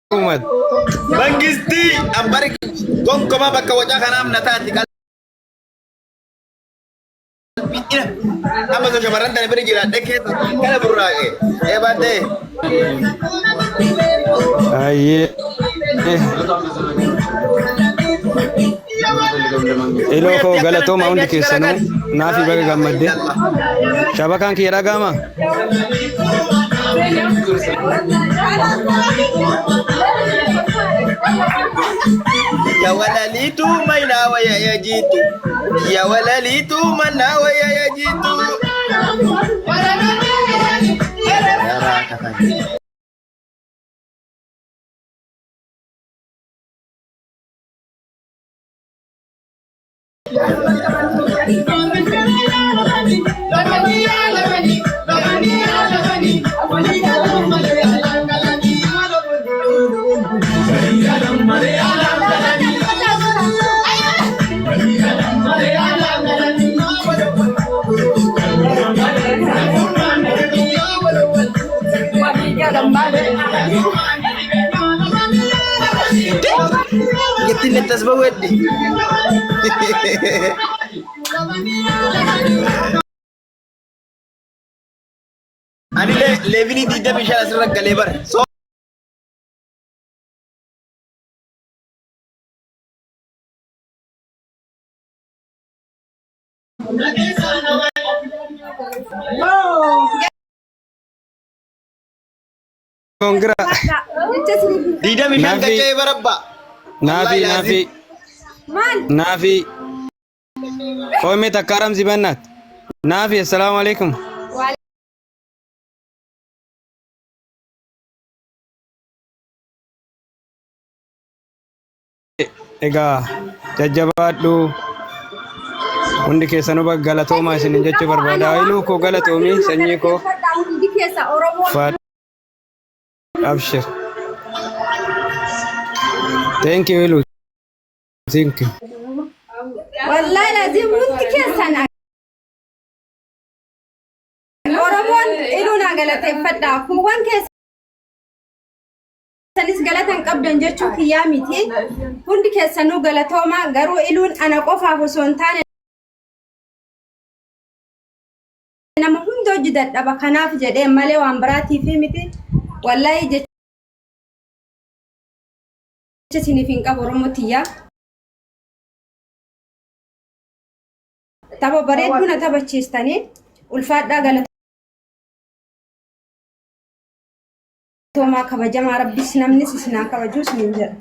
Umat. Bangisti ambarik gonggoma bakka wajah kanam natati kan. Ina amma so shamarran tane bari gira dake kala burraage bade Aye. Elo ko galato maundi kesanu nafi baga gammadde shabakan ki ragama ya walalitu maina wa ya jitu ya walalitu manna wa ya jitu Getin netas bawedi. Ani levini dida bishara asirra galebar. So Congra. dida bishara gache barabba. Nafi. Qawmi takaram zibannat. Nafi, assalamu alaikum. Ega jajjabadhu hundi keessanuu bakka galatoomaa isinin jechuu barbaada. Iluu koo galatoomii sanyii koo faad abshir. Thank you Iluu. Thank you. Wallahi lazim hundi keessan Oromoon iluuna galateeffadha. Kuuwwan keessanis galatan qabdan jechuu kiyyaa miti. Hundi keessanuu galatoomaa garuu iluun ana qofaaf osoo hin taane nama hunda hojii dadhaba kanaaf jedhee malee waan biraatiif miti. Wallahi jecha isiniif hin qabu Oromoo tiyyaa. Tapha bareedduu na taphachiistanii ulfaadhaa galatoomaa kabajamaa rabbis namnis isinaa kabajuu isiniin jedha.